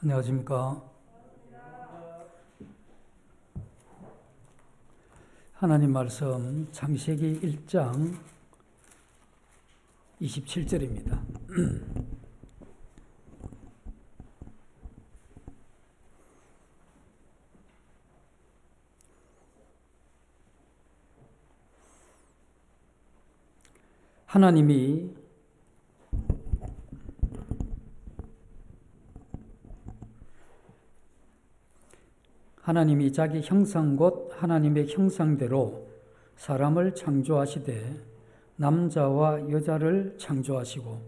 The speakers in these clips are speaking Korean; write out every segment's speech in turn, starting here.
안녕하십니까. 하나님 말씀 창세기 1장 27절입니다. 하나님이 자기 형상 곧 하나님의 형상대로 사람을 창조하시되 남자와 여자를 창조하시고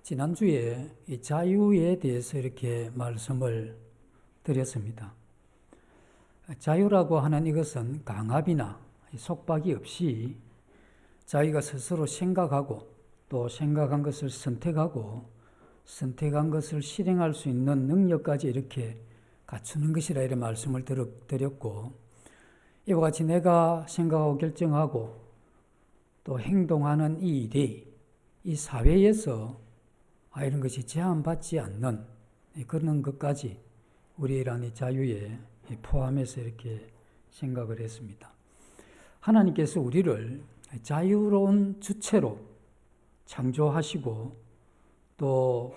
지난주에 이 자유에 대해서 이렇게 말씀을 드렸습니다. 자유라고 하는 이것은 강압이나 속박이 없이 자기가 스스로 생각하고 또 생각한 것을 선택하고 선택한 것을 실행할 수 있는 능력까지 이렇게 갖추는 것이라 이런 말씀을 드렸고, 이와 같이 내가 생각하고 결정하고 또 행동하는 이 일이 이 사회에서 이런 것이 제한받지 않는 그런 것까지 우리라는 이 자유에 포함해서 이렇게 생각을 했습니다. 하나님께서 우리를 자유로운 주체로 창조하시고 또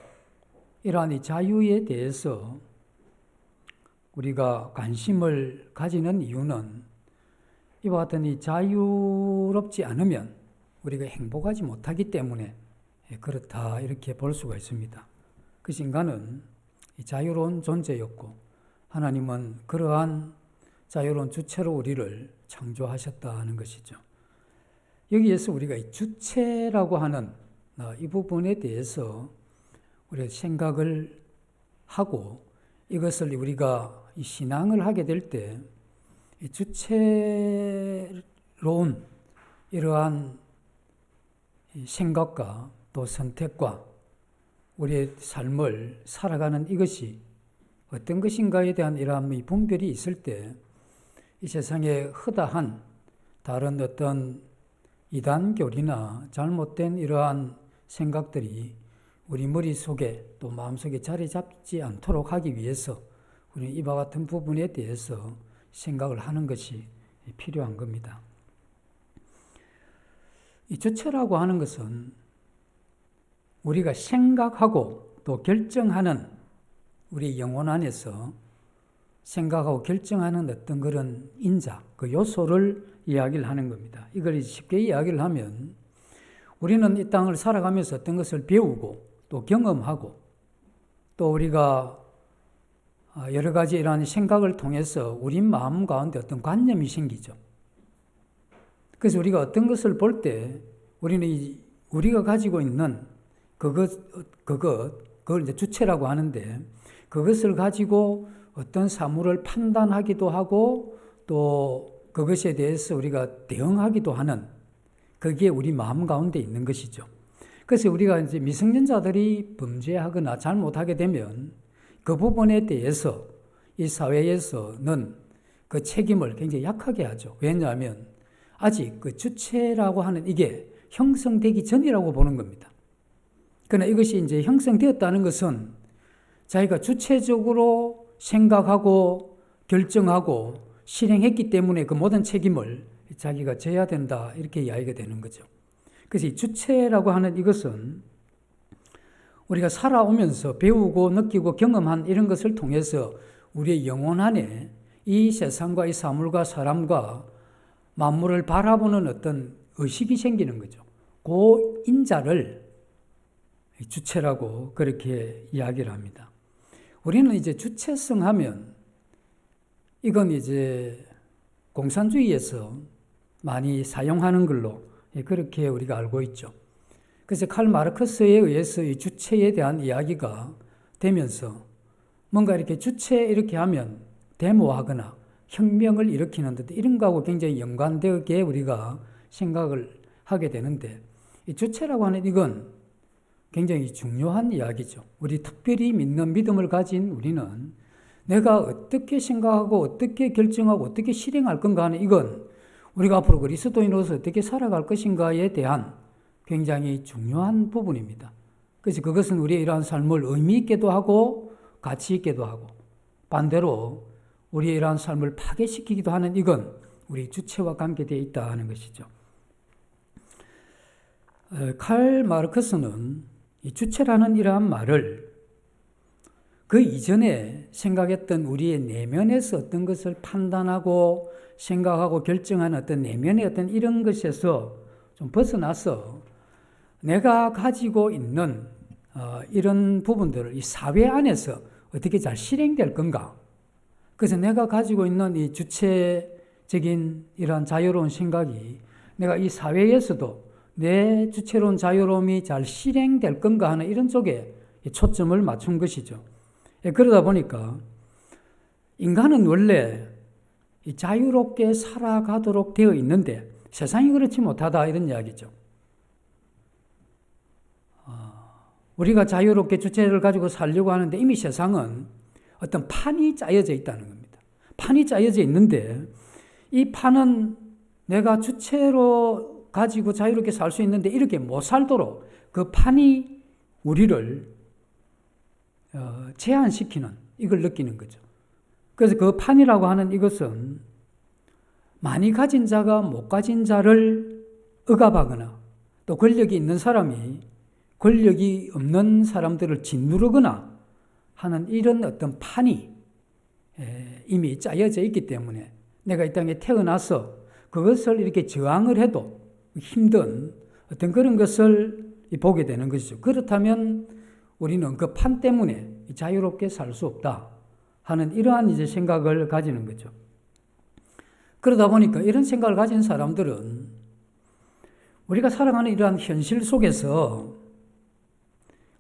이러한 이 자유에 대해서 우리가 관심을 가지는 이유는 이와 같은 이 자유롭지 않으면 우리가 행복하지 못하기 때문에 그렇다 이렇게 볼 수가 있습니다. 그 인간은 자유로운 존재였고 하나님은 그러한 자유로운 주체로 우리를 창조하셨다는 것이죠. 여기에서 우리가 이 주체라고 하는 이 부분에 대해서 우리가 생각을 하고 이것을 우리가 이 신앙을 하게 될 때 이 주체로운 이러한 생각과 또 선택과 우리의 삶을 살아가는 이것이 어떤 것인가에 대한 이러한 분별이 있을 때 이 세상에 허다한 다른 어떤 이단교리나 잘못된 이러한 생각들이 우리 머릿속에 또 마음속에 자리 잡지 않도록 하기 위해서 우리는 이와 같은 부분에 대해서 생각을 하는 것이 필요한 겁니다. 이 주체라고 하는 것은 우리가 생각하고 또 결정하는 우리 영혼 안에서 생각하고 결정하는 어떤 그런 인자, 그 요소를 이야기를 하는 겁니다. 이걸 쉽게 이야기를 하면 우리는 이 땅을 살아가면서 어떤 것을 배우고 또 경험하고 또 우리가 여러 가지 이러한 생각을 통해서 우리 마음 가운데 어떤 관념이 생기죠. 그래서 우리가 어떤 것을 볼 때 우리는 우리가 가지고 있는 그걸 이제 주체라고 하는데 그것을 가지고 어떤 사물을 판단하기도 하고 또 그것에 대해서 우리가 대응하기도 하는 그게 우리 마음 가운데 있는 것이죠. 그래서 우리가 이제 미성년자들이 범죄하거나 잘못하게 되면 그 부분에 대해서 이 사회에서는 그 책임을 굉장히 약하게 하죠. 왜냐하면 아직 그 주체라고 하는 이게 형성되기 전이라고 보는 겁니다. 그러나 이것이 이제 형성되었다는 것은 자기가 주체적으로 생각하고 결정하고 실행했기 때문에 그 모든 책임을 자기가 져야 된다 이렇게 이야기가 되는 거죠. 그래서 이 주체라고 하는 이것은 우리가 살아오면서 배우고 느끼고 경험한 이런 것을 통해서 우리의 영혼 안에 이 세상과 이 사물과 사람과 만물을 바라보는 어떤 의식이 생기는 거죠. 그 인자를 주체라고 그렇게 이야기를 합니다. 우리는 이제 주체성 하면 이건 이제 공산주의에서 많이 사용하는 걸로 그렇게 우리가 알고 있죠. 그래서 칼 마르크스에 의해서 이 주체에 대한 이야기가 되면서 뭔가 이렇게 주체 이렇게 하면 데모하거나 혁명을 일으키는 듯 이런 거하고 굉장히 연관되게 우리가 생각을 하게 되는데 이 주체라고 하는 이건 굉장히 중요한 이야기죠. 우리 특별히 믿는 믿음을 가진 우리는 내가 어떻게 생각하고 어떻게 결정하고 어떻게 실행할 건가 하는 이건 우리가 앞으로 그리스도인으로서 어떻게 살아갈 것인가에 대한 굉장히 중요한 부분입니다. 그래서 그것은 우리의 이러한 삶을 의미 있게도 하고 가치 있게도 하고 반대로 우리의 이러한 삶을 파괴시키기도 하는 이건 우리 주체와 관계되어 있다 하는 것이죠. 칼 마르크스는 이 주체라는 이러한 말을 그 이전에 생각했던 우리의 내면에서 어떤 것을 판단하고 생각하고 결정하는 어떤 내면의 어떤 이런 것에서 좀 벗어나서 내가 가지고 있는 이런 부분들을 이 사회 안에서 어떻게 잘 실행될 건가. 그래서 내가 가지고 있는 이 주체적인 이러한 자유로운 생각이 내가 이 사회에서도 내 주체로운 자유로움이 잘 실행될 건가 하는 이런 쪽에 초점을 맞춘 것이죠. 그러다 보니까 인간은 원래 자유롭게 살아가도록 되어 있는데 세상이 그렇지 못하다 이런 이야기죠. 우리가 자유롭게 주체를 가지고 살려고 하는데 이미 세상은 어떤 판이 짜여져 있다는 겁니다. 판이 짜여져 있는데 이 판은 내가 주체로 가지고 자유롭게 살 수 있는데 이렇게 못 살도록 그 판이 우리를 제한시키는 이걸 느끼는 거죠. 그래서 그 판이라고 하는 이것은 많이 가진 자가 못 가진 자를 억압하거나 또 권력이 있는 사람이 권력이 없는 사람들을 짓누르거나 하는 이런 어떤 판이 이미 짜여져 있기 때문에 내가 이 땅에 태어나서 그것을 이렇게 저항을 해도 힘든 어떤 그런 것을 보게 되는 것이죠. 그렇다면 우리는 그 판 때문에 자유롭게 살 수 없다 하는 이러한 이제 생각을 가지는 거죠. 그러다 보니까 이런 생각을 가진 사람들은 우리가 살아가는 이러한 현실 속에서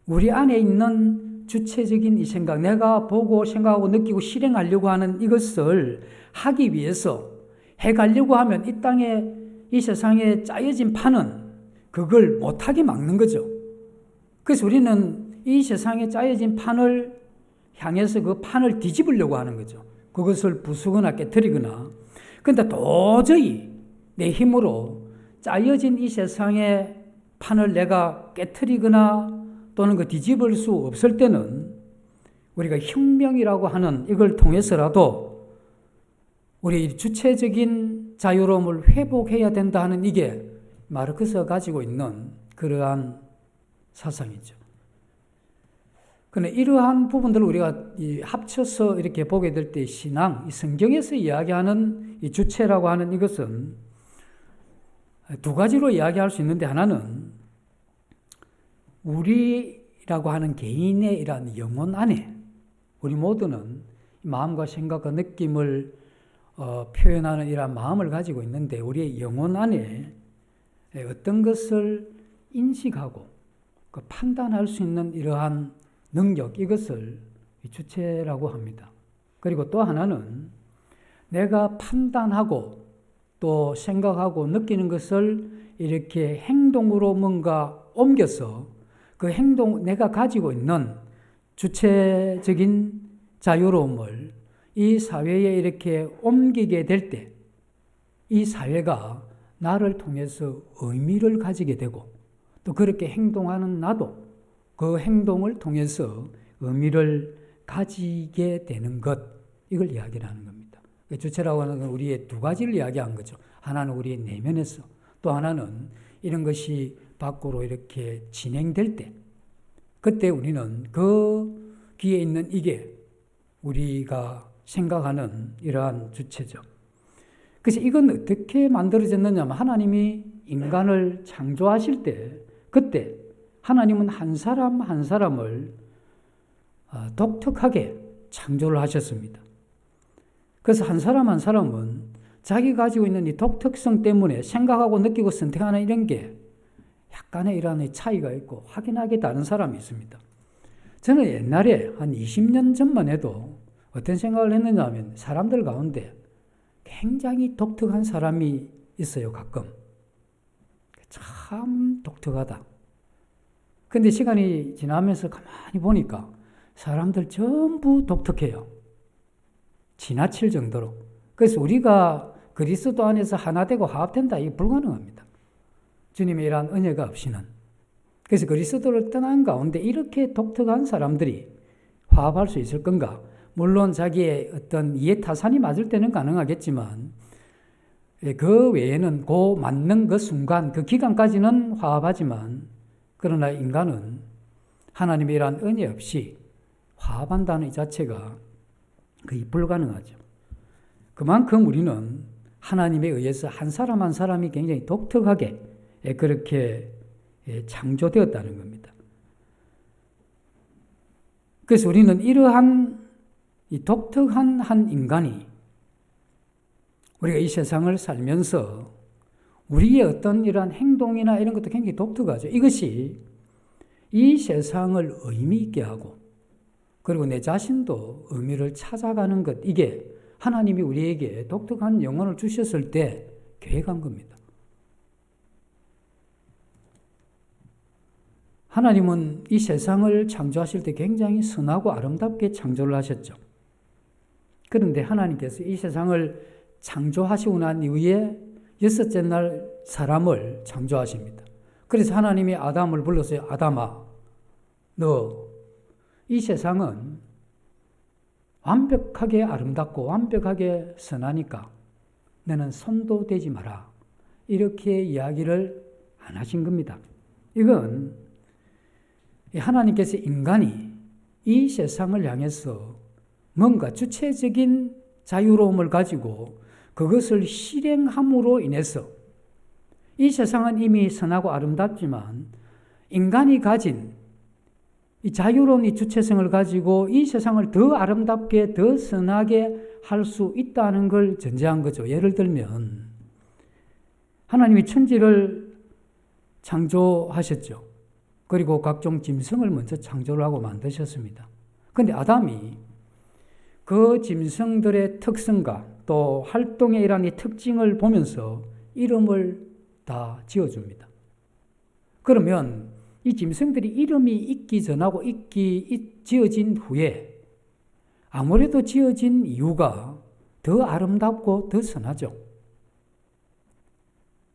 우리 안에 있는 주체적인 이 생각, 내가 보고 생각하고 느끼고 실행하려고 하는 이것을 하기 위해서 해가려고 하면 이 땅에 이 세상에 짜여진 판은 그걸 못하게 막는 거죠. 그래서 우리는 이 세상에 짜여진 판을 향해서 그 판을 뒤집으려고 하는 거죠. 그것을 부수거나 깨트리거나. 그런데 도저히 내 힘으로 짜여진 이 세상의 판을 내가 깨트리거나 또는 그 뒤집을 수 없을 때는 우리가 혁명이라고 하는 이걸 통해서라도 우리 주체적인 자유로움을 회복해야 된다 하는 이게 마르크스가 가지고 있는 그러한 사상이죠. 그런데 이러한 부분들을 우리가 합쳐서 이렇게 보게 될 때 신앙, 이 성경에서 이야기하는 이 주체라고 하는 이것은 두 가지로 이야기할 수 있는데 하나는 우리라고 하는 개인의 이러한 영혼 안에 우리 모두는 마음과 생각과 느낌을 표현하는 이러한 마음을 가지고 있는데 우리의 영혼 안에 어떤 것을 인식하고 판단할 수 있는 이러한 능력, 이것을 주체라고 합니다. 그리고 또 하나는 내가 판단하고 또 생각하고 느끼는 것을 이렇게 행동으로 뭔가 옮겨서 그 행동, 내가 가지고 있는 주체적인 자유로움을 이 사회에 이렇게 옮기게 될 때 이 사회가 나를 통해서 의미를 가지게 되고 또 그렇게 행동하는 나도 그 행동을 통해서 의미를 가지게 되는 것, 이걸 이야기를 하는 겁니다. 주체라고 하는 건 우리의 두 가지를 이야기한 거죠. 하나는 우리의 내면에서, 또 하나는 이런 것이 밖으로 이렇게 진행될 때 그때 우리는 그 귀에 있는 이게 우리가 생각하는 이러한 주체죠. 그래서 이건 어떻게 만들어졌느냐면 하나님이 인간을 창조하실 때 그때 하나님은 한 사람 한 사람을 독특하게 창조를 하셨습니다. 그래서 한 사람 한 사람은 자기 가지고 있는 이 독특성 때문에 생각하고 느끼고 선택하는 이런 게 약간의 이러한 차이가 있고 확연하게 다른 사람이 있습니다. 저는 옛날에 한 20년 전만 해도 어떤 생각을 했느냐 하면 사람들 가운데 굉장히 독특한 사람이 있어요, 가끔. 참 독특하다. 근데 시간이 지나면서 가만히 보니까 사람들 전부 독특해요. 지나칠 정도로. 그래서 우리가 그리스도 안에서 하나 되고 화합된다, 이게 불가능합니다. 주님의 이러한 은혜가 없이는. 그래서 그리스도를 떠난 가운데 이렇게 독특한 사람들이 화합할 수 있을 건가? 물론 자기의 어떤 이해 타산이 맞을 때는 가능하겠지만 그 외에는 그 맞는 그 순간, 그 기간까지는 화합하지만 그러나 인간은 하나님의 이러한 은혜 없이 화합한다는 이 자체가 거의 불가능하죠. 그만큼 우리는 하나님에 의해서 한 사람 한 사람이 굉장히 독특하게 그렇게 창조되었다는 겁니다. 그래서 우리는 이러한 이 독특한 한 인간이 우리가 이 세상을 살면서 우리의 어떤 이러한 행동이나 이런 것도 굉장히 독특하죠. 이것이 이 세상을 의미 있게 하고 그리고 내 자신도 의미를 찾아가는 것, 이게 하나님이 우리에게 독특한 영혼을 주셨을 때 계획한 겁니다. 하나님은 이 세상을 창조하실 때 굉장히 선하고 아름답게 창조를 하셨죠. 그런데 하나님께서 이 세상을 창조하시고 난 이후에 여섯째 날 사람을 창조하십니다. 그래서 하나님이 아담을 불러서 아담아, 너 이 세상은 완벽하게 아름답고 완벽하게 선하니까 너는 손도 대지 마라. 이렇게 이야기를 안 하신 겁니다. 이건 하나님께서 인간이 이 세상을 향해서 뭔가 주체적인 자유로움을 가지고 그것을 실행함으로 인해서 이 세상은 이미 선하고 아름답지만 인간이 가진 이 자유로운 이 주체성을 가지고 이 세상을 더 아름답게 더 선하게 할 수 있다는 걸 전제한 거죠. 예를 들면 하나님이 천지를 창조하셨죠. 그리고 각종 짐승을 먼저 창조를 하고 만드셨습니다. 그런데 아담이 그 짐승들의 특성과 또 활동의 이러한 이 특징을 보면서 이름을 다 지어줍니다. 그러면 이 짐승들이 이름이 있기 전하고 지어진 후에 아무래도 지어진 이유가 더 아름답고 더 선하죠.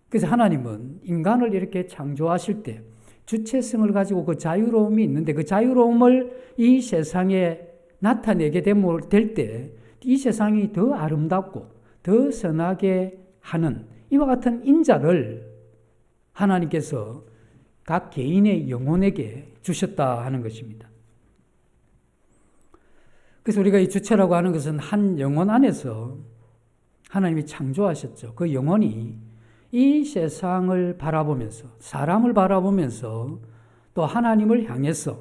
그래서 하나님은 인간을 이렇게 창조하실 때 주체성을 가지고 그 자유로움이 있는데 그 자유로움을 이 세상에 나타내게 될 때 이 세상이 더 아름답고 더 선하게 하는 이와 같은 인자를 하나님께서 각 개인의 영혼에게 주셨다 하는 것입니다. 그래서 우리가 이 주체라고 하는 것은 한 영혼 안에서 하나님이 창조하셨죠. 그 영혼이 이 세상을 바라보면서 사람을 바라보면서 또 하나님을 향해서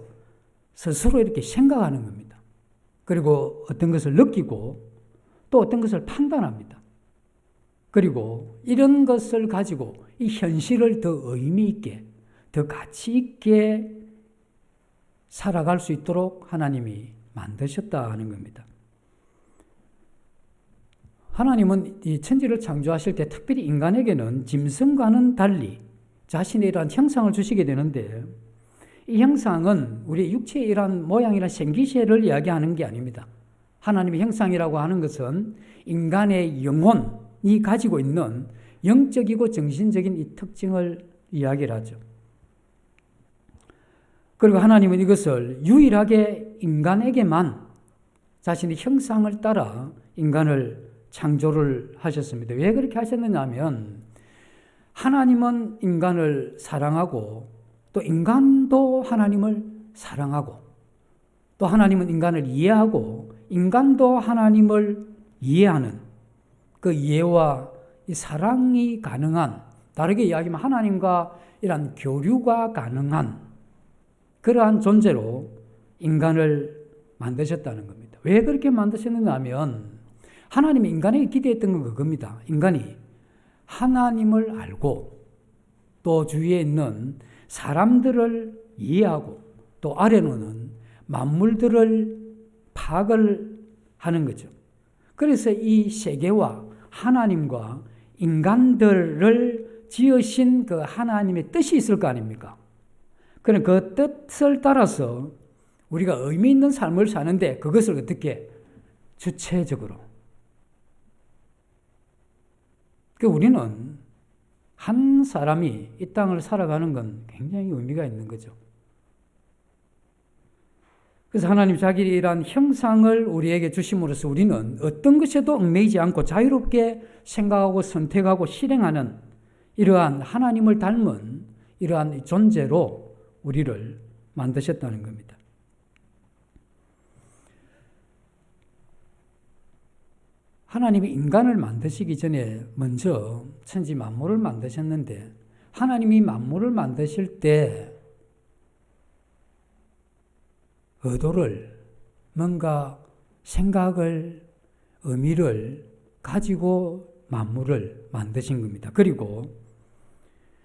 스스로 이렇게 생각하는 겁니다. 그리고 어떤 것을 느끼고 또 어떤 것을 판단합니다. 그리고 이런 것을 가지고 이 현실을 더 의미 있게 더 가치 있게 살아갈 수 있도록 하나님이 만드셨다 하는 겁니다. 하나님은 이 천지를 창조하실 때 특별히 인간에게는 짐승과는 달리 자신의 이러한 형상을 주시게 되는데 이 형상은 우리 육체의 이러한 모양이나 생기체를 이야기하는 게 아닙니다. 하나님의 형상이라고 하는 것은 인간의 영혼이 가지고 있는 영적이고 정신적인 이 특징을 이야기를 하죠. 그리고 하나님은 이것을 유일하게 인간에게만 자신의 형상을 따라 인간을 창조를 하셨습니다. 왜 그렇게 하셨느냐 하면 하나님은 인간을 사랑하고 또 인간도 하나님을 사랑하고 또 하나님은 인간을 이해하고 인간도 하나님을 이해하는 그 이해와 이 사랑이 가능한, 다르게 이야기하면 하나님과 이런 교류가 가능한 그러한 존재로 인간을 만드셨다는 겁니다. 왜 그렇게 만드셨느냐 하면 하나님이 인간에게 기대했던 건 그겁니다. 인간이 하나님을 알고 또 주위에 있는 사람들을 이해하고 또 아래로는 만물들을 파악을 하는 거죠. 그래서 이 세계와 하나님과 인간들을 지으신 그 하나님의 뜻이 있을 거 아닙니까? 그럼 그 뜻을 따라서 우리가 의미 있는 삶을 사는데 그것을 어떻게 주체적으로 우리는 한 사람이 이 땅을 살아가는 건 굉장히 의미가 있는 거죠. 그래서 하나님 자기란 형상을 우리에게 주심으로써 우리는 어떤 것에도 얽매이지 않고 자유롭게 생각하고 선택하고 실행하는 이러한 하나님을 닮은 이러한 존재로 우리를 만드셨다는 겁니다. 하나님이 인간을 만드시기 전에 먼저 천지 만물을 만드셨는데 하나님이 만물을 만드실 때 의도를, 뭔가 생각을, 의미를 가지고 만물을 만드신 겁니다. 그리고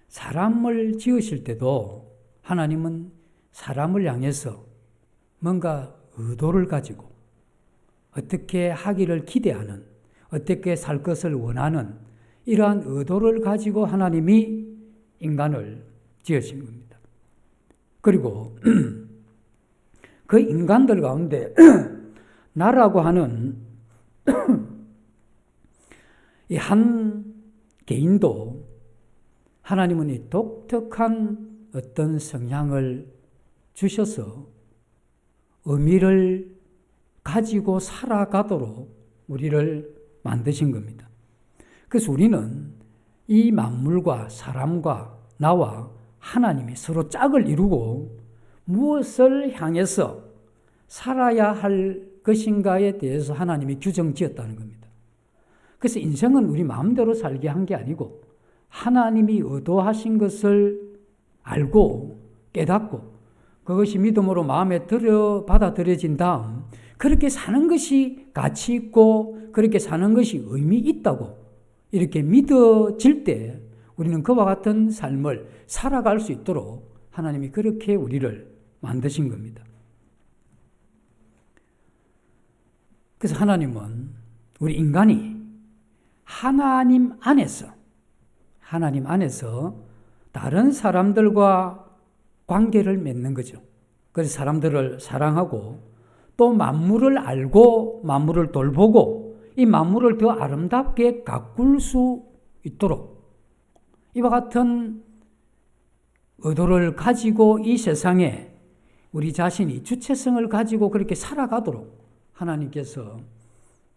사람을 지으실 때도 하나님은 사람을 향해서 뭔가 의도를 가지고 어떻게 하기를 기대하는, 어떻게 살 것을 원하는 이러한 의도를 가지고 하나님이 인간을 지으신 겁니다. 그리고 그 인간들 가운데 나라고 하는 이 한 개인도 하나님은 이 독특한 어떤 성향을 주셔서 의미를 가지고 살아가도록 우리를 만드신 겁니다. 그래서 우리는 이 만물과 사람과 나와 하나님이 서로 짝을 이루고 무엇을 향해서 살아야 할 것인가에 대해서 하나님이 규정 지었다는 겁니다. 그래서 인생은 우리 마음대로 살게 한 게 아니고 하나님이 의도하신 것을 알고 깨닫고 그것이 믿음으로 마음에 받아들여진 다음 그렇게 사는 것이 가치 있고 그렇게 사는 것이 의미 있다고 이렇게 믿어질 때 우리는 그와 같은 삶을 살아갈 수 있도록 하나님이 그렇게 우리를 만드신 겁니다. 그래서 하나님은 우리 인간이 하나님 안에서 다른 사람들과 관계를 맺는 거죠. 그래서 사람들을 사랑하고 또 만물을 알고 만물을 돌보고 이 만물을 더 아름답게 가꿀 수 있도록 이와 같은 의도를 가지고 이 세상에 우리 자신이 주체성을 가지고 그렇게 살아가도록 하나님께서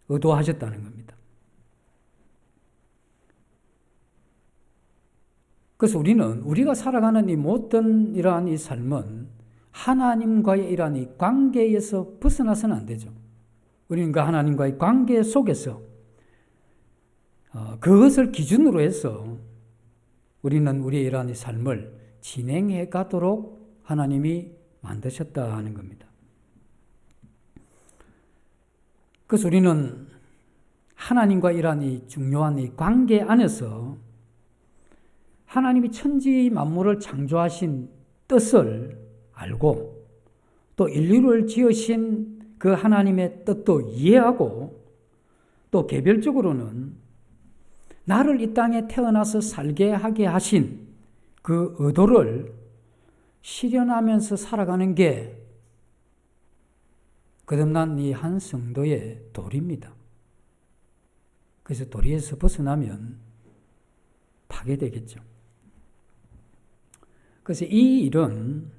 의도하셨다는 겁니다. 그래서 우리가 살아가는 이 모든 이러한 이 삶은 하나님과의 이러한 이 관계에서 벗어나서는 안 되죠. 우리는 그 하나님과의 관계 속에서 그것을 기준으로 해서 우리는 우리의 이러한 이 삶을 진행해 가도록 하나님이 만드셨다 하는 겁니다. 그래서 우리는 하나님과 이러한 이 중요한 이 관계 안에서 하나님이 천지 만물을 창조하신 뜻을 알고 또 인류를 지으신 그 하나님의 뜻도 이해하고 또 개별적으로는 나를 이 땅에 태어나서 살게 하게 하신 그 의도를 실현하면서 살아가는 게 거듭난 이 한 성도의 도리입니다. 그래서 도리에서 벗어나면 파괴되겠죠. 그래서 이 일은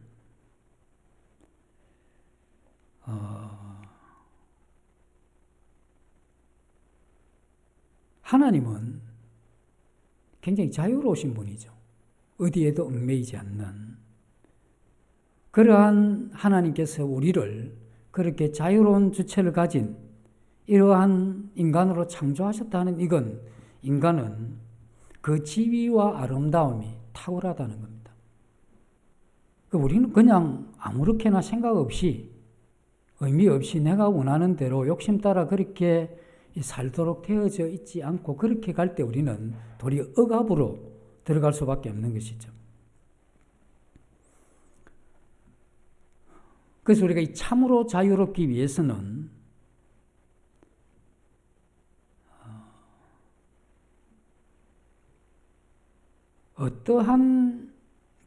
하나님은 굉장히 자유로우신 분이죠. 어디에도 얽매이지 않는 그러한 하나님께서 우리를 그렇게 자유로운 주체를 가진 이러한 인간으로 창조하셨다는 이건 인간은 그 지위와 아름다움이 탁월하다는 겁니다. 우리는 그냥 아무렇게나 생각 없이 의미 없이 내가 원하는 대로 욕심 따라 그렇게 살도록 되어져 있지 않고 그렇게 갈 때 우리는 도리어 억압으로 들어갈 수밖에 없는 것이죠. 그래서 우리가 이 참으로 자유롭기 위해서는 어떠한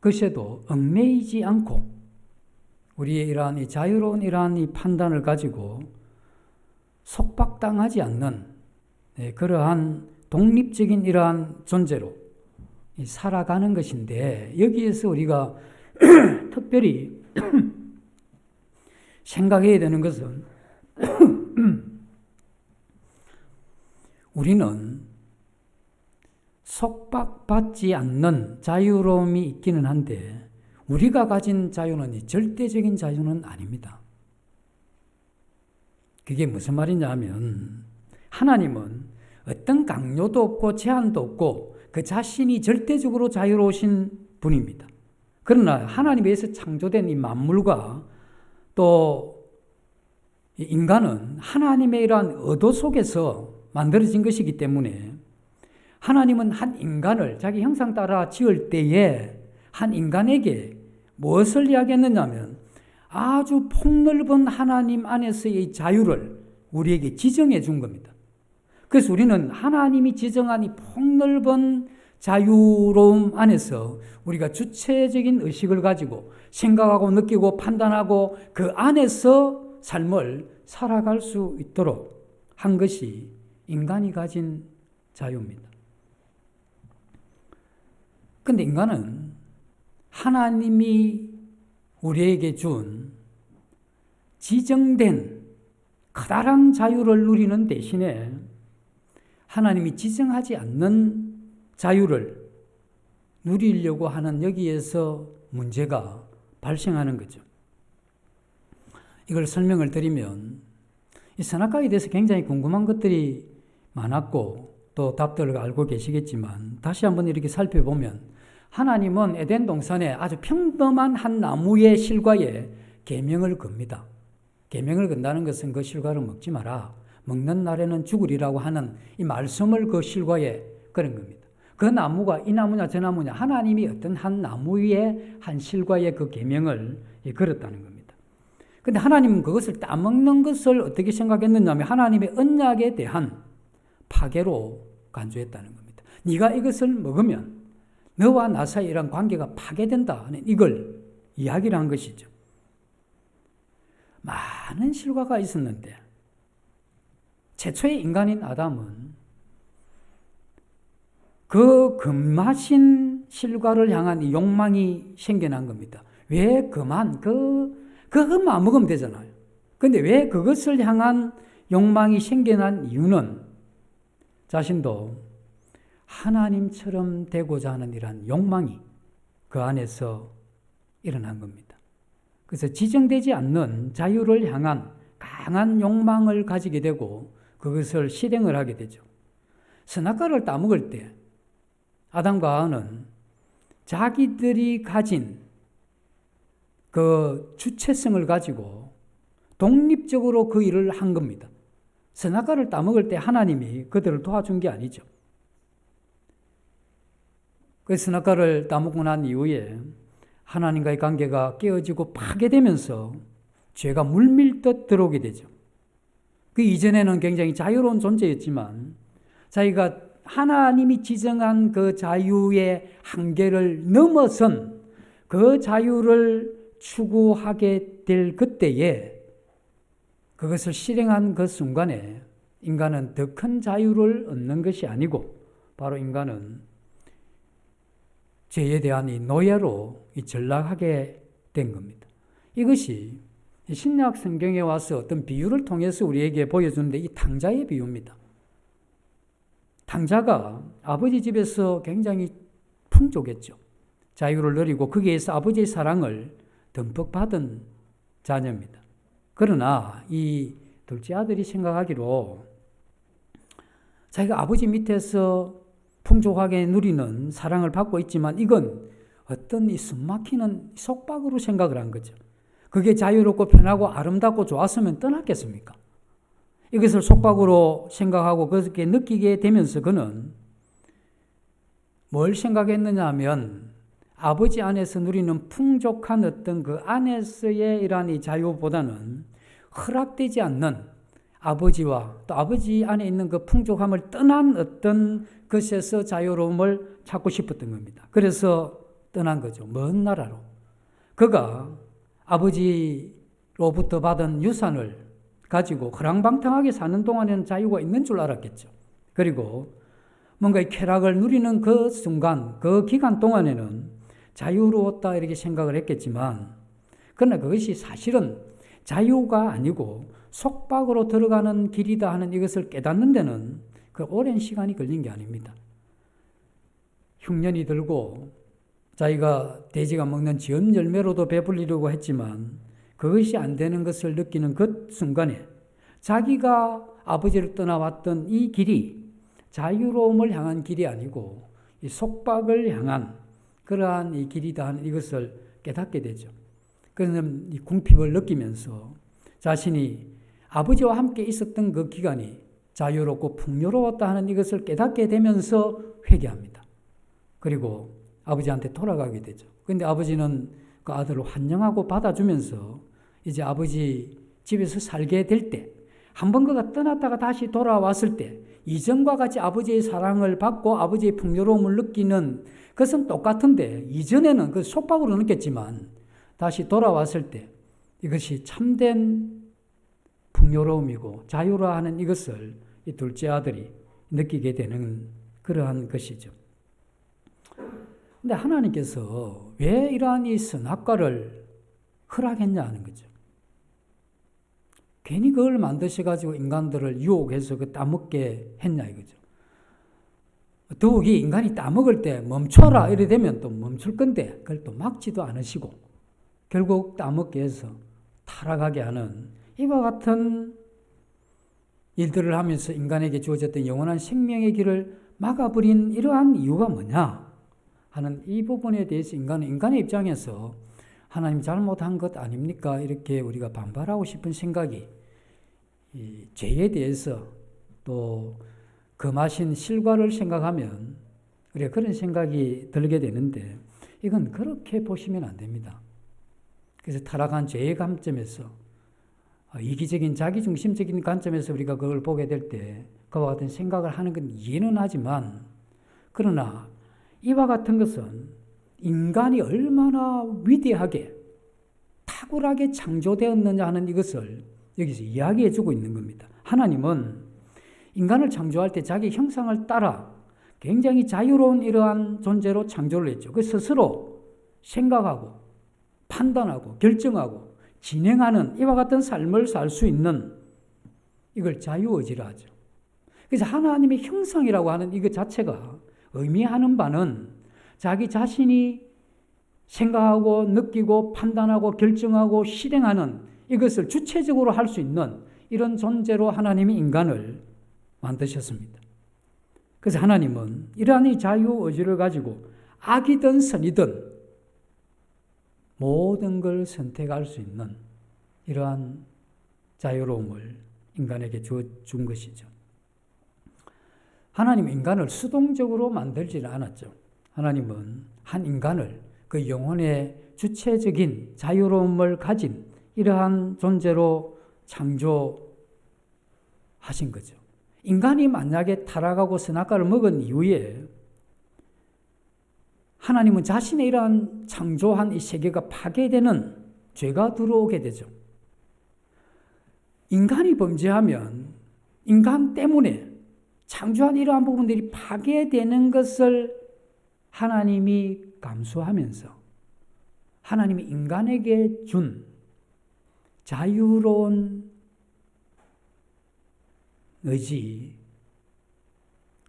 것에도 얽매이지 않고 우리의 이러한 이 자유로운 이러한 이 판단을 가지고 속박당하지 않는 그러한 독립적인 이러한 존재로 살아가는 것인데, 여기에서 우리가 특별히 생각해야 되는 것은 우리는 속박받지 않는 자유로움이 있기는 한데 우리가 가진 자유는 절대적인 자유는 아닙니다. 그게 무슨 말이냐 하면 하나님은 어떤 강요도 없고 제한도 없고 그 자신이 절대적으로 자유로우신 분입니다. 그러나 하나님에서 창조된 이 만물과 또 인간은 하나님의 이러한 의도 속에서 만들어진 것이기 때문에 하나님은 한 인간을 자기 형상 따라 지을 때에 한 인간에게 무엇을 이야기했느냐 하면 아주 폭넓은 하나님 안에서의 자유를 우리에게 지정해 준 겁니다. 그래서 우리는 하나님이 지정한 이 폭넓은 자유로움 안에서 우리가 주체적인 의식을 가지고 생각하고 느끼고 판단하고 그 안에서 삶을 살아갈 수 있도록 한 것이 인간이 가진 자유입니다. 근데 인간은 하나님이 우리에게 준 지정된 커다란 자유를 누리는 대신에 하나님이 지정하지 않는 자유를 누리려고 하는 여기에서 문제가 발생하는 거죠. 이걸 설명을 드리면 이 선악과에 대해서 굉장히 궁금한 것들이 많았고 또 답들을 알고 계시겠지만 다시 한번 이렇게 살펴보면 하나님은 에덴 동산에 아주 평범한 한 나무의 실과에 계명을 겁니다. 계명을 건다는 것은 그 실과를 먹지 마라. 먹는 날에는 죽으리라고 하는 이 말씀을 그 실과에 그런 겁니다. 그 나무가 이 나무냐 저 나무냐 하나님이 어떤 한 나무의 한 실과에 그 계명을 걸었다는 겁니다. 그런데 하나님은 그것을 따먹는 것을 어떻게 생각했느냐 하면 하나님의 언약에 대한 파괴로 간주했다는 겁니다. 네가 이것을 먹으면 너와 나 사이 이런 관계가 파괴된다 하는 이걸 이야기를 한 것이죠. 많은 실과가 있었는데 최초의 인간인 아담은 그 금하신 실과를 향한 이 욕망이 생겨난 겁니다. 왜 그만? 그것만 먹으면 되잖아요. 그런데 왜 그것을 향한 욕망이 생겨난 이유는 자신도 하나님처럼 되고자 하는 이러한 욕망이 그 안에서 일어난 겁니다. 그래서 지정되지 않는 자유를 향한 강한 욕망을 가지게 되고 그것을 실행을 하게 되죠. 선악과를 따먹을 때 아담과 하와는 자기들이 가진 그 주체성을 가지고 독립적으로 그 일을 한 겁니다. 선악과를 따먹을 때 하나님이 그들을 도와준 게 아니죠. 그 선악과를 따먹고 난 이후에 하나님과의 관계가 깨어지고 파괴되면서 죄가 물밀듯 들어오게 되죠. 그 이전에는 굉장히 자유로운 존재였지만 자기가 하나님이 지정한 그 자유의 한계를 넘어선 그 자유를 추구하게 될 그때에 그것을 실행한 그 순간에 인간은 더 큰 자유를 얻는 것이 아니고 바로 인간은 죄에 대한 이 노예로 전락하게 된 겁니다. 이것이 신약 성경에 와서 어떤 비유를 통해서 우리에게 보여주는데 이 탕자의 비유입니다. 탕자가 아버지 집에서 굉장히 풍족했죠. 자유를 누리고 거기에서 아버지의 사랑을 듬뿍 받은 자녀입니다. 그러나 이 둘째 아들이 생각하기로 자기가 아버지 밑에서 풍족하게 누리는 사랑을 받고 있지만 이건 어떤 이 숨막히는 속박으로 생각을 한 거죠. 그게 자유롭고 편하고 아름답고 좋았으면 떠났겠습니까? 이것을 속박으로 생각하고 그렇게 느끼게 되면서 그는 뭘 생각했느냐 하면 아버지 안에서 누리는 풍족한 어떤 그 안에서의 이러한 이 자유보다는 허락되지 않는 아버지와 또 아버지 안에 있는 그 풍족함을 떠난 어떤 것에서 자유로움을 찾고 싶었던 겁니다. 그래서 떠난 거죠. 먼 나라로. 그가 아버지로부터 받은 유산을 가지고 허랑방탕하게 사는 동안에는 자유가 있는 줄 알았겠죠. 그리고 뭔가 이 쾌락을 누리는 그 순간, 그 기간 동안에는 자유로웠다 이렇게 생각을 했겠지만, 그러나 그것이 사실은 자유가 아니고 속박으로 들어가는 길이다 하는 이것을 깨닫는 데는 그 오랜 시간이 걸린 게 아닙니다. 흉년이 들고 자기가 돼지가 먹는 지은 열매로도 배불리려고 했지만 그것이 안 되는 것을 느끼는 그 순간에 자기가 아버지를 떠나왔던 이 길이 자유로움을 향한 길이 아니고 이 속박을 향한 그러한 이 길이다 하는 이것을 깨닫게 되죠. 그는 이 궁핍을 느끼면서 자신이 아버지와 함께 있었던 그 기간이 자유롭고 풍요로웠다 하는 이것을 깨닫게 되면서 회개합니다. 그리고 아버지한테 돌아가게 되죠. 그런데 아버지는 그 아들을 환영하고 받아주면서 이제 아버지 집에서 살게 될 때, 한 번 그가 떠났다가 다시 돌아왔을 때 이전과 같이 아버지의 사랑을 받고 아버지의 풍요로움을 느끼는 것은 똑같은데, 이전에는 그 속박으로 느꼈지만 다시 돌아왔을 때 이것이 참된 풍요로움이고 자유라 하는 이것을 이 둘째 아들이 느끼게 되는 그러한 것이죠. 근데 하나님께서 왜 이러한 이 선악과를 허락했냐 하는 거죠. 괜히 그걸 만드셔가지고 인간들을 유혹해서 그 따먹게 했냐 이거죠. 더욱이 인간이 따먹을 때 멈춰라 이래 되면 또 멈출 건데 그걸 또 막지도 않으시고 결국 따먹게 해서 타락하게 하는 이와 같은 일들을 하면서 인간에게 주어졌던 영원한 생명의 길을 막아버린 이러한 이유가 뭐냐 하는 이 부분에 대해서 인간의 입장에서 하나님 잘못한 것 아닙니까? 이렇게 우리가 반발하고 싶은 생각이 이 죄에 대해서 또 금하신 실과를 생각하면 우리가 그런 생각이 들게 되는데 이건 그렇게 보시면 안 됩니다. 그래서 타락한 죄의 관점에서 이기적인 자기중심적인 관점에서 우리가 그걸 보게 될 때 그와 같은 생각을 하는 건 이해는 하지만 그러나 이와 같은 것은 인간이 얼마나 위대하게 탁월하게 창조되었느냐 하는 이것을 여기서 이야기해 주고 있는 겁니다. 하나님은 인간을 창조할 때 자기 형상을 따라 굉장히 자유로운 이러한 존재로 창조를 했죠. 그 스스로 생각하고 판단하고 결정하고 진행하는 이와 같은 삶을 살 수 있는 이걸 자유의지라 하죠. 그래서 하나님의 형상이라고 하는 이것 자체가 의미하는 바는 자기 자신이 생각하고 느끼고 판단하고 결정하고 실행하는 이것을 주체적으로 할 수 있는 이런 존재로 하나님이 인간을 만드셨습니다. 그래서 하나님은 이러한 이 자유의지를 가지고 악이든 선이든 모든 걸 선택할 수 있는 이러한 자유로움을 인간에게 준 것이죠. 하나님은 인간을 수동적으로 만들지는 않았죠. 하나님은 한 인간을 그 영혼의 주체적인 자유로움을 가진 이러한 존재로 창조하신 거죠. 인간이 만약에 타락하고 선악과를 먹은 이후에 하나님은 자신의 이러한 창조한 이 세계가 파괴되는 죄가 들어오게 되죠. 인간이 범죄하면 인간 때문에 창조한 이러한 부분들이 파괴되는 것을 하나님이 감수하면서 하나님이 인간에게 준 자유로운 의지,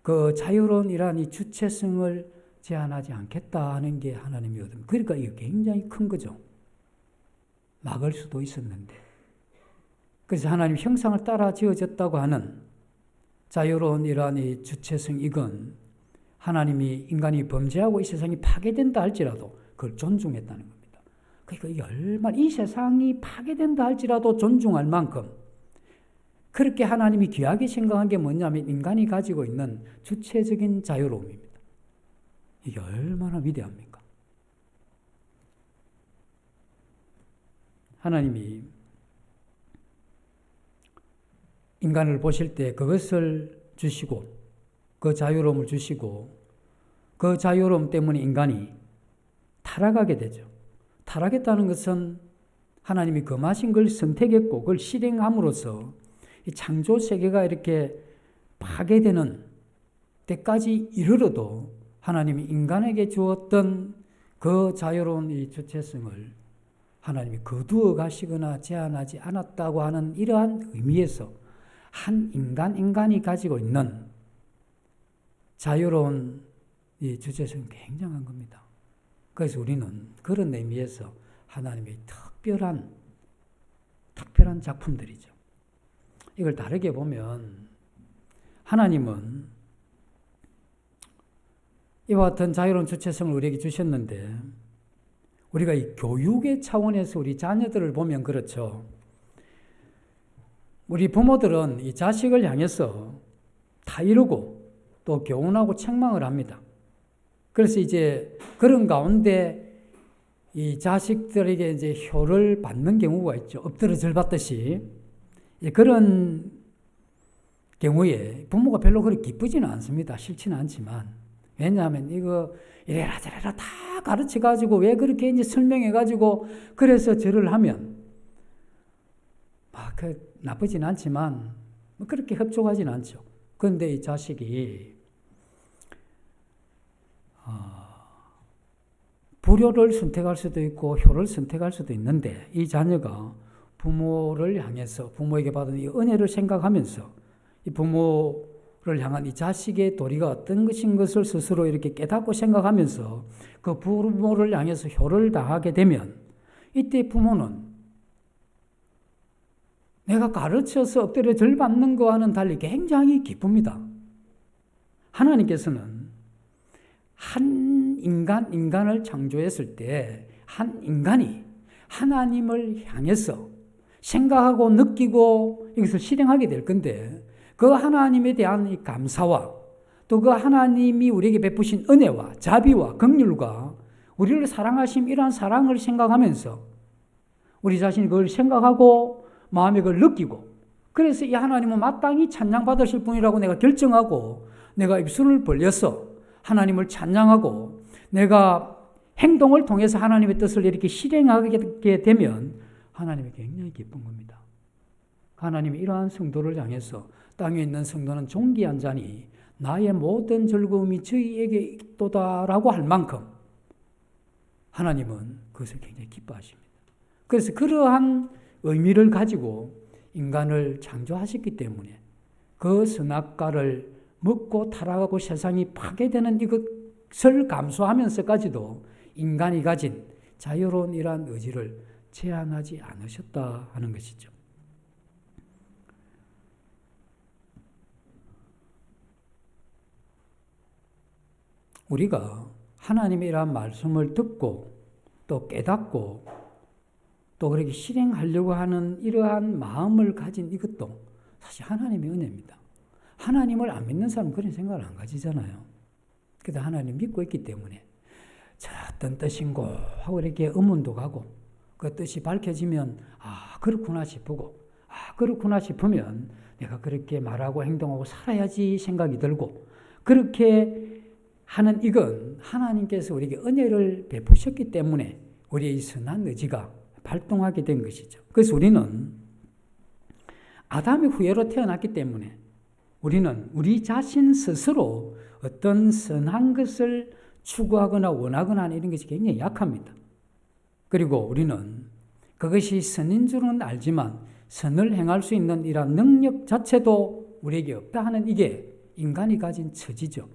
그 자유로운 이러한 이 주체성을 제한하지 않겠다 하는 게 하나님의 의도. 그러니까 이게 굉장히 큰 거죠. 막을 수도 있었는데. 그래서 하나님 형상을 따라 지어졌다고 하는 자유로운 이러한 이 주체성, 이건 하나님이 인간이 범죄하고 이 세상이 파괴된다 할지라도 그걸 존중했다는 겁니다. 그러니까 이게 얼마나 이 세상이 파괴된다 할지라도 존중할 만큼 그렇게 하나님이 귀하게 생각한 게 뭐냐면 인간이 가지고 있는 주체적인 자유로움입니다. 이게 얼마나 위대합니까? 하나님이 인간을 보실 때 그것을 주시고 그 자유로움을 주시고 그 자유로움 때문에 인간이 타락하게 되죠. 타락했다는 것은 하나님이 금하신 걸 선택했고 그걸 실행함으로써 이 창조 세계가 이렇게 파괴되는 때까지 이르러도 하나님이 인간에게 주었던 그 자유로운 이 주체성을 하나님이 거두어 가시거나 제한하지 않았다고 하는 이러한 의미에서 한 인간이 가지고 있는 자유로운 이 주체성이 굉장한 겁니다. 그래서 우리는 그런 의미에서 하나님의 특별한 작품들이죠. 이걸 다르게 보면 하나님은 이와 같은 자유로운 주체성을 우리에게 주셨는데 우리가 이 교육의 차원에서 우리 자녀들을 보면 그렇죠. 우리 부모들은 이 자식을 향해서 다 이루고 또 교훈하고 책망을 합니다. 그래서 이제 그런 가운데 이 자식들에게 이제 효를 받는 경우가 있죠. 엎드려 절 받듯이. 그런 경우에 부모가 별로 그렇게 기쁘지는 않습니다. 싫지는 않지만. 왜냐하면 이거 이래라 저래라 다 가르쳐 가지고 왜 그렇게 이제 설명해 가지고 그래서 절을 하면 나쁘진 않지만 그렇게 흡족하진 않죠. 그런데 이 자식이 불효를 선택할 수도 있고 효를 선택할 수도 있는데 이 자녀가 부모를 향해서 부모에게 받은 이 은혜를 생각하면서 이 부모를 향한 이 자식의 도리가 어떤 것인 것을 스스로 이렇게 깨닫고 생각하면서 그 부모를 향해서 효를 다하게 되면 이때 부모는 내가 가르쳐서 엎드려 절 받는 거와는 달리 굉장히 기쁩니다. 하나님께서는 한 인간을 창조했을 때 한 인간이 하나님을 향해서 생각하고 느끼고 여기서 실행하게 될 건데 그 하나님에 대한 이 감사와 또 그 하나님이 우리에게 베푸신 은혜와 자비와 긍휼과 우리를 사랑하심 이러한 사랑을 생각하면서 우리 자신이 그걸 생각하고 마음에 그걸 느끼고 그래서 이 하나님은 마땅히 찬양받으실 분이라고 내가 결정하고 내가 입술을 벌려서 하나님을 찬양하고 내가 행동을 통해서 하나님의 뜻을 이렇게 실행하게 되면 하나님이 굉장히 기쁜 겁니다. 하나님이 이러한 성도를 향해서 땅에 있는 성도는 존귀한 자니 나의 모든 즐거움이 저희에게 있도다라고 할 만큼 하나님은 그것을 굉장히 기뻐하십니다. 그래서 그러한 의미를 가지고 인간을 창조하셨기 때문에 그 선악과를 먹고 타락하고 세상이 파괴되는 이것을 감수하면서까지도 인간이 가진 자유로운 이러한 의지를 제한하지 않으셨다 하는 것이죠. 우리가 하나님의 이러한 말씀을 듣고 또 깨닫고 또 그렇게 실행하려고 하는 이러한 마음을 가진 이것도 사실 하나님의 은혜입니다. 하나님을 안 믿는 사람은 그런 생각을 안 가지잖아요. 그래도 하나님 믿고 있기 때문에 저 어떤 뜻인고 하고 이렇게 의문도 가고 그 뜻이 밝혀지면 그렇구나 싶고 그렇구나 싶으면 내가 그렇게 말하고 행동하고 살아야지 생각이 들고 그렇게 하는 이건 하나님께서 우리에게 은혜를 베푸셨기 때문에 우리의 이 선한 의지가 발동하게 된 것이죠. 그래서 우리는 아담의 후예로 태어났기 때문에 우리는 우리 자신 스스로 어떤 선한 것을 추구하거나 원하거나 하는 이런 것이 굉장히 약합니다. 그리고 우리는 그것이 선인 줄은 알지만 선을 행할 수 있는 이러한 능력 자체도 우리에게 없다 하는 이게 인간이 가진 처지죠.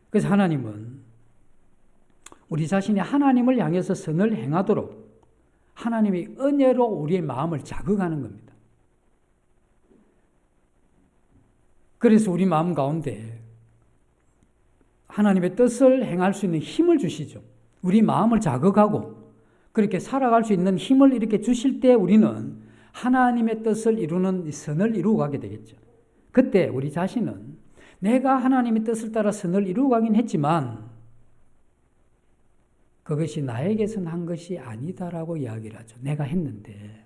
그래서 하나님은 우리 자신이 하나님을 향해서 선을 행하도록 하나님의 은혜로 우리의 마음을 자극하는 겁니다. 그래서 우리 마음 가운데 하나님의 뜻을 행할 수 있는 힘을 주시죠. 우리 마음을 자극하고 그렇게 살아갈 수 있는 힘을 이렇게 주실 때 우리는 하나님의 뜻을 이루는 선을 이루고 가게 되겠죠. 그때 우리 자신은 내가 하나님의 뜻을 따라 선을 이루고 가긴 했지만 그것이 나에게서 한 것이 아니다라고 이야기를 하죠. 내가 했는데.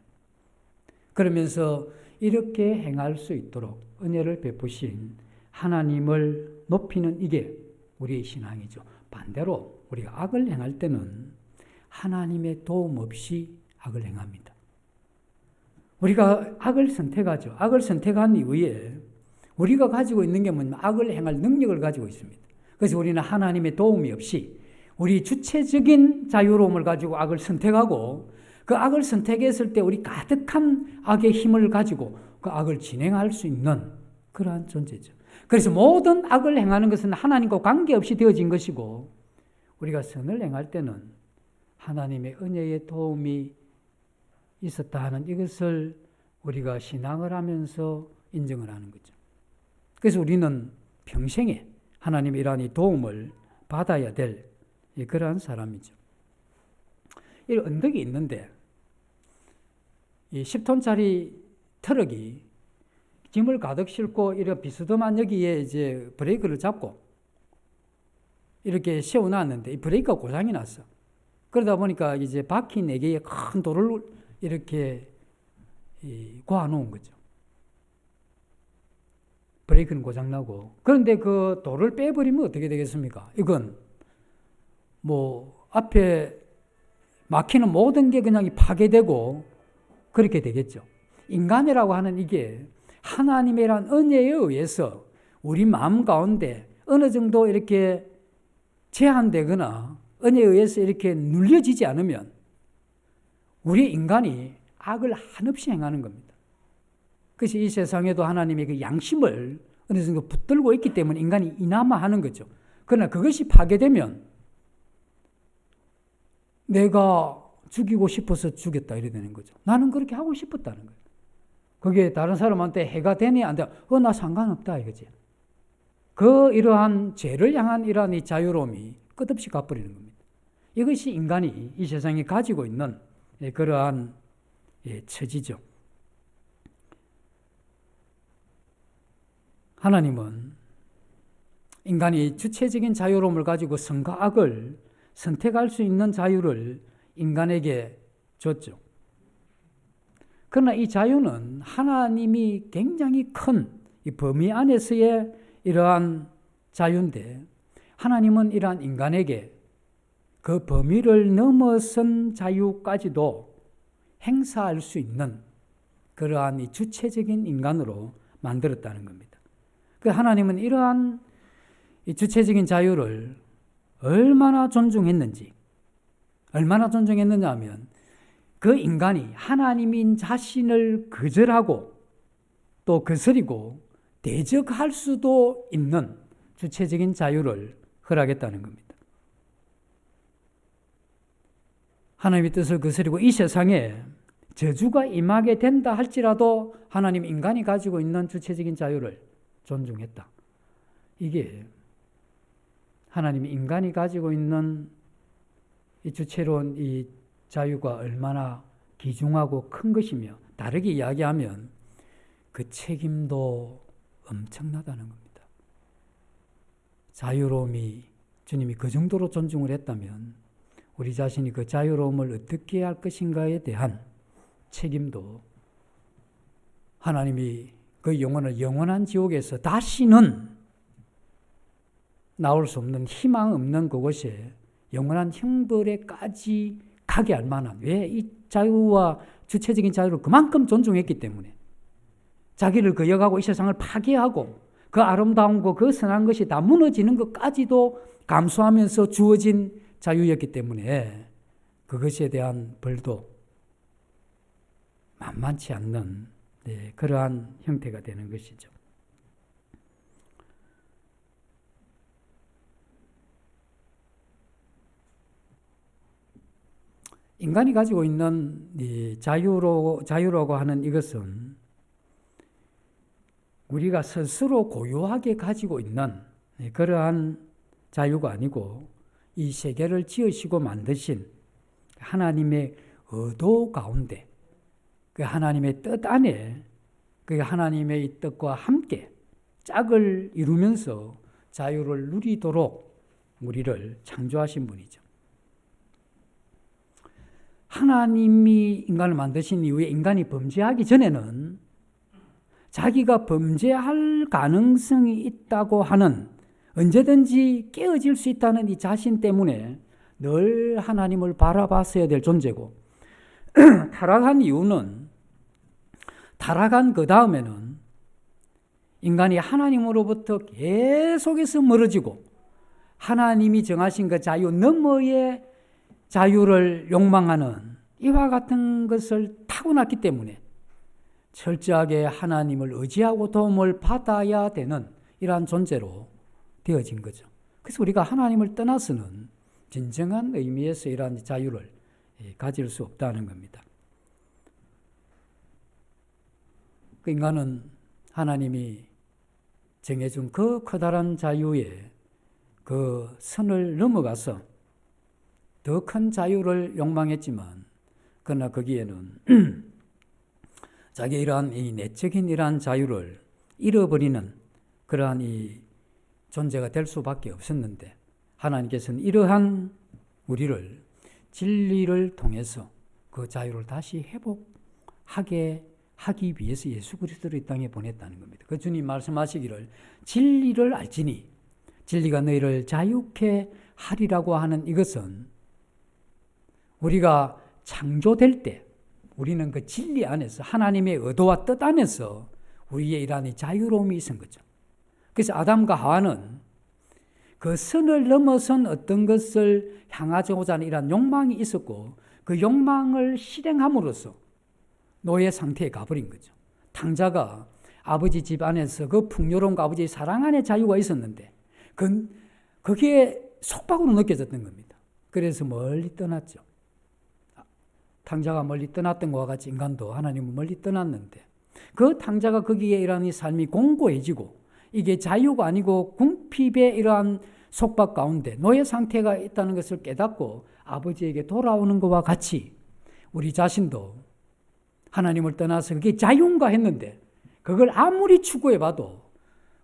그러면서 이렇게 행할 수 있도록 은혜를 베푸신 하나님을 높이는 이게 우리의 신앙이죠. 반대로 우리가 악을 행할 때는 하나님의 도움 없이 악을 행합니다. 우리가 악을 선택하죠. 악을 선택한 이후에 우리가 가지고 있는 게 뭐냐면 악을 행할 능력을 가지고 있습니다. 그래서 우리는 하나님의 도움이 없이 우리 주체적인 자유로움을 가지고 악을 선택하고 그 악을 선택했을 때 우리 가득한 악의 힘을 가지고 그 악을 진행할 수 있는 그러한 존재죠. 그래서 모든 악을 행하는 것은 하나님과 관계없이 되어진 것이고 우리가 선을 행할 때는 하나님의 은혜의 도움이 있었다 하는 이것을 우리가 신앙을 하면서 인정을 하는 거죠. 그래서 우리는 평생에 하나님의 이러한 도움을 받아야 될 그러한 사람이죠. 이 언덕이 있는데 이 10톤짜리 트럭이 짐을 가득 싣고 이렇게 비스듬한 여기에 이제 브레이크를 잡고 이렇게 세워놨는데 이 브레이크가 고장이 났어. 그러다 보니까 이제 바퀴 4개의 큰 돌을 이렇게 고아놓은 거죠. 브레이크는 고장나고. 그런데 그 돌을 빼버리면 어떻게 되겠습니까? 이건 뭐 앞에 막히는 모든 게 그냥 파괴되고 그렇게 되겠죠. 인간이라고 하는 이게 하나님이란 은혜에 의해서 우리 마음 가운데 어느 정도 이렇게 제한되거나 은혜에 의해서 이렇게 눌려지지 않으면 우리 인간이 악을 한없이 행하는 겁니다. 그래서 이 세상에도 하나님의 그 양심을 어느 정도 붙들고 있기 때문에 인간이 이나마 하는 거죠. 그러나 그것이 파괴되면 내가 죽이고 싶어서 죽였다 이래 되는 거죠. 나는 그렇게 하고 싶었다는 거예요. 그게 다른 사람한테 해가 되니 안 돼. 나 상관없다 이거지. 이러한 죄를 향한 이러한 이 자유로움이 끝없이 가버리는 겁니다. 이것이 인간이 이 세상에 가지고 있는 그러한 처지죠. 하나님은 인간이 주체적인 자유로움을 가지고 선과 악을 선택할 수 있는 자유를 인간에게 줬죠. 그러나 이 자유는 하나님이 굉장히 큰 이 범위 안에서의 이러한 자유인데 하나님은 이러한 인간에게 그 범위를 넘어선 자유까지도 행사할 수 있는 그러한 이 주체적인 인간으로 만들었다는 겁니다. 그 하나님은 이러한 이 주체적인 자유를 얼마나 존중했느냐 하면 그 인간이 하나님인 자신을 거절하고 또 거스리고 대적할 수도 있는 주체적인 자유를 허락했다는 겁니다. 하나님의 뜻을 거스리고 이 세상에 저주가 임하게 된다 할지라도 하나님 인간이 가지고 있는 주체적인 자유를 존중했다. 이게 하나님이 인간이 가지고 있는 이 주체로운 이 자유가 얼마나 귀중하고 큰 것이며 다르게 이야기하면 그 책임도 엄청나다는 겁니다. 자유로움이 주님이 그 정도로 존중을 했다면 우리 자신이 그 자유로움을 어떻게 할 것인가에 대한 책임도 하나님이 그 영혼을 영원한 지옥에서 다시는 나올 수 없는 희망 없는 그곳에 영원한 형벌에까지 가게 할 만한 왜 이 자유와 주체적인 자유를 그만큼 존중했기 때문에 자기를 거역하고 이 세상을 파괴하고 그 아름다운 거, 그 선한 것이 다 무너지는 것까지도 감수하면서 주어진 자유였기 때문에 그것에 대한 벌도 만만치 않는 그러한 형태가 되는 것이죠. 인간이 가지고 있는 이 자유라고 하는 이것은 우리가 스스로 고유하게 가지고 있는 그러한 자유가 아니고 이 세계를 지으시고 만드신 하나님의 의도 가운데 그 하나님의 뜻 안에 그 하나님의 뜻과 함께 짝을 이루면서 자유를 누리도록 우리를 창조하신 분이죠. 하나님이 인간을 만드신 이후에 인간이 범죄하기 전에는 자기가 범죄할 가능성이 있다고 하는 언제든지 깨어질 수 있다는 이 자신 때문에 늘 하나님을 바라봤어야 될 존재고 타락한 이유는 타락한 그 다음에는 인간이 하나님으로부터 계속해서 멀어지고 하나님이 정하신 그 자유 너머의 자유를 욕망하는 이와 같은 것을 타고났기 때문에 철저하게 하나님을 의지하고 도움을 받아야 되는 이러한 존재로 되어진 거죠. 그래서 우리가 하나님을 떠나서는 진정한 의미에서 이러한 자유를 가질 수 없다는 겁니다. 그 인간은 하나님이 정해준 그 커다란 자유에 그 선을 넘어가서 더 큰 자유를 욕망했지만 그러나 거기에는 자기 이러한 이 내적인 이러한 자유를 잃어버리는 그러한 이 존재가 될 수밖에 없었는데 하나님께서는 이러한 우리를 진리를 통해서 그 자유를 다시 회복하게 하기 위해서 예수 그리스도를 이 땅에 보냈다는 겁니다. 그 주님 말씀하시기를 진리를 알지니 진리가 너희를 자유케 하리라고 하는 이것은 우리가 창조될 때 우리는 그 진리 안에서 하나님의 의도와 뜻 안에서 우리의 이러한 자유로움이 있은 거죠. 그래서 아담과 하와는 그 선을 넘어선 어떤 것을 향하고자 하는 이러한 욕망이 있었고 그 욕망을 실행함으로써 노예 상태에 가버린 거죠. 탕자가 아버지 집 안에서 그 풍요로움과 아버지의 사랑 안에 자유가 있었는데 그게 속박으로 느껴졌던 겁니다. 그래서 멀리 떠났죠. 탕자가 멀리 떠났던 것과 같이 인간도 하나님은 멀리 떠났는데 그 탕자가 거기에 이러한 삶이 공고해지고 이게 자유가 아니고 궁핍의 이러한 속박 가운데 노예 상태가 있다는 것을 깨닫고 아버지에게 돌아오는 것과 같이 우리 자신도 하나님을 떠나서 그게 자유인가 했는데 그걸 아무리 추구해봐도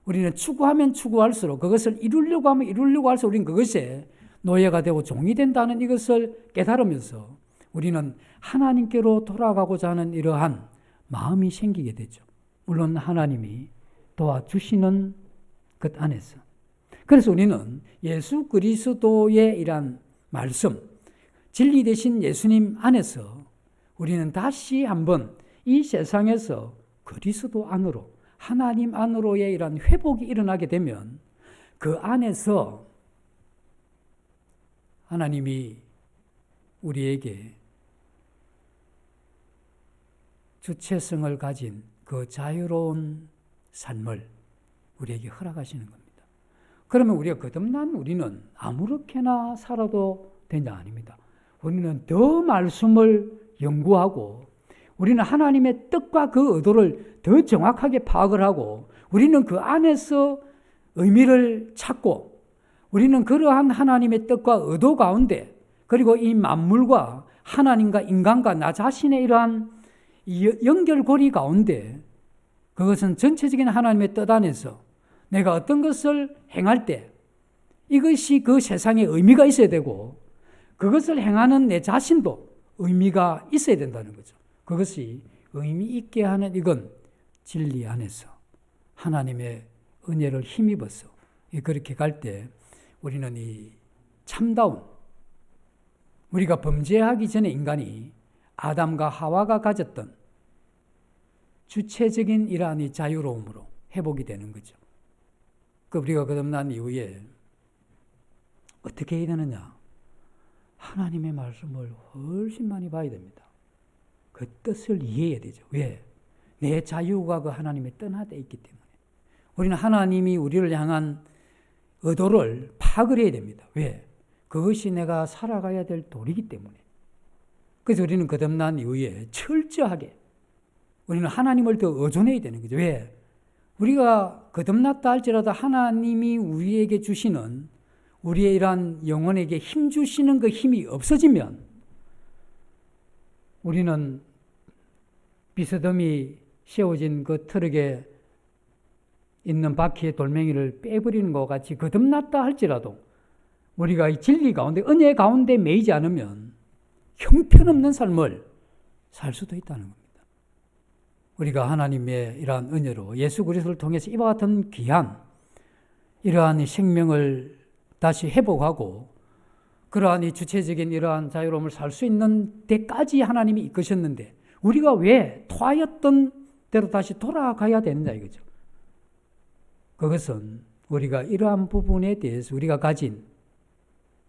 우리는 추구하면 추구할수록 그것을 이루려고 하면 이루려고 할수록 우리는 그것에 노예가 되고 종이 된다는 이것을 깨달으면서 우리는 하나님께로 돌아가고자 하는 이러한 마음이 생기게 되죠. 물론 하나님이 도와주시는 것 안에서. 그래서 우리는 예수 그리스도의 이러한 말씀, 진리 되신 예수님 안에서 우리는 다시 한번 이 세상에서 그리스도 안으로 하나님 안으로의 이러한 회복이 일어나게 되면 그 안에서 하나님이 우리에게 주체성을 가진 그 자유로운 삶을 우리에게 허락하시는 겁니다. 그러면 우리가 거듭난 우리는 아무렇게나 살아도 된다 아닙니다. 우리는 더 말씀을 연구하고 우리는 하나님의 뜻과 그 의도를 더 정확하게 파악을 하고 우리는 그 안에서 의미를 찾고 우리는 그러한 하나님의 뜻과 의도 가운데 그리고 이 만물과 하나님과 인간과 나 자신의 이러한 연결고리 가운데 그것은 전체적인 하나님의 뜻 안에서 내가 어떤 것을 행할 때 이것이 그 세상에 의미가 있어야 되고 그것을 행하는 내 자신도 의미가 있어야 된다는 거죠. 그것이 의미 있게 하는 이건 진리 안에서 하나님의 은혜를 힘입어서 그렇게 갈 때 우리는 이 참다운 우리가 범죄하기 전에 인간이 아담과 하와가 가졌던 주체적인 이러한 이 자유로움으로 회복이 되는 거죠. 그 우리가 거듭난 이후에 어떻게 해야 되느냐? 하나님의 말씀을 훨씬 많이 봐야 됩니다. 그 뜻을 이해해야 되죠. 왜? 내 자유가 그 하나님의 뜻 안에 있기 때문에. 우리는 하나님이 우리를 향한 의도를 파악을 해야 됩니다. 왜? 그것이 내가 살아가야 될 도리이기 때문에. 그래서 우리는 거듭난 이후에 철저하게 우리는 하나님을 더 의존해야 되는 거죠. 왜? 우리가 거듭났다 할지라도 하나님이 우리에게 주시는 우리의 이러한 영혼에게 힘 주시는 그 힘이 없어지면 우리는 비스듬히 세워진 그 트럭에 있는 바퀴의 돌멩이를 빼버리는 것 같이 거듭났다 할지라도 우리가 이 진리 가운데 은혜 가운데 매이지 않으면 형편없는 삶을 살 수도 있다는 겁니다. 우리가 하나님의 이러한 은혜로 예수 그리스도를 통해서 이와 같은 귀한 이러한 생명을 다시 회복하고 그러한 이 주체적인 이러한 자유로움을 살 수 있는 데까지 하나님이 이끄셨는데 우리가 왜 토하였던 대로 다시 돌아가야 되느냐 이거죠. 그것은 우리가 이러한 부분에 대해서 우리가 가진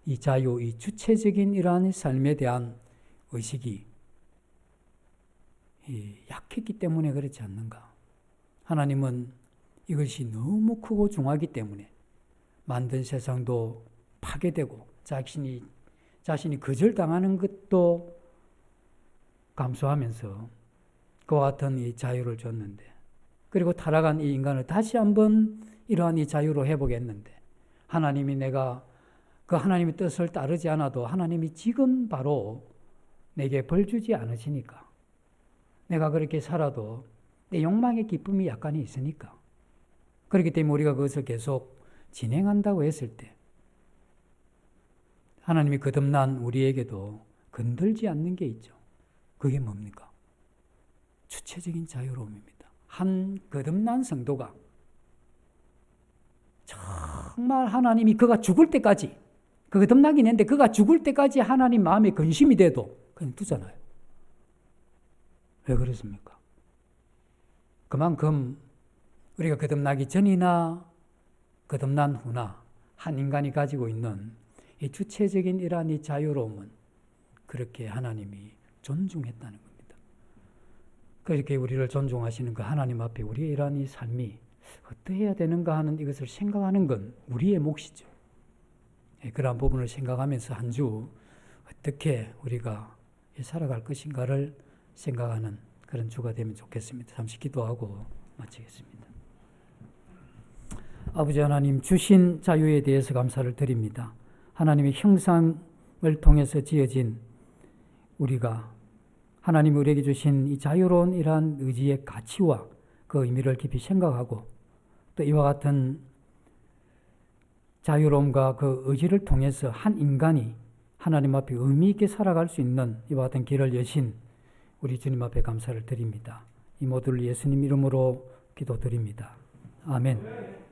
이 자유, 이 주체적인 이러한 삶에 대한 의식이 약했기 때문에 그렇지 않는가. 하나님은 이것이 너무 크고 중하기 때문에 만든 세상도 파괴되고 자신이 거절당하는 것도 감수하면서 그와 같은 이 자유를 줬는데, 그리고 타락한 이 인간을 다시 한번 이러한 이 자유로 회복했는데, 하나님이 내가 그 하나님의 뜻을 따르지 않아도 하나님이 지금 바로 내게 벌 주지 않으시니까, 내가 그렇게 살아도 내 욕망의 기쁨이 약간이 있으니까, 그렇기 때문에 우리가 그것을 계속 진행한다고 했을 때 하나님이 거듭난 우리에게도 건들지 않는 게 있죠. 그게 뭡니까? 주체적인 자유로움입니다. 한 거듭난 성도가 정말 하나님이 그가 죽을 때까지, 그 거듭나긴 했는데 그가 죽을 때까지 하나님 마음에 근심이 돼도 그냥 두잖아요. 왜 그렇습니까? 그만큼 우리가 거듭나기 전이나 거듭난 후나 한 인간이 가지고 있는 이 주체적인 이러한 이 자유로움은 그렇게 하나님이 존중했다는 겁니다. 그렇게 우리를 존중하시는 그 하나님 앞에 우리의 이러한 이 삶이 어떠해야 되는가 하는 이것을 생각하는 건 우리의 몫이죠. 그러한 부분을 생각하면서 한 주 어떻게 우리가 살아갈 것인가를 생각하는 그런 주가 되면 좋겠습니다. 잠시 기도하고 마치겠습니다. 아버지 하나님, 주신 자유에 대해서 감사를 드립니다. 하나님의 형상을 통해서 지어진 우리가 하나님이 우리에게 주신 이 자유로운 이러한 의지의 가치와 그 의미를 깊이 생각하고, 또 이와 같은 자유로움과 그 의지를 통해서 한 인간이 하나님 앞에 의미 있게 살아갈 수 있는 이와 같은 길을 여신 우리 주님 앞에 감사를 드립니다. 이 모두를 예수님 이름으로 기도드립니다. 아멘.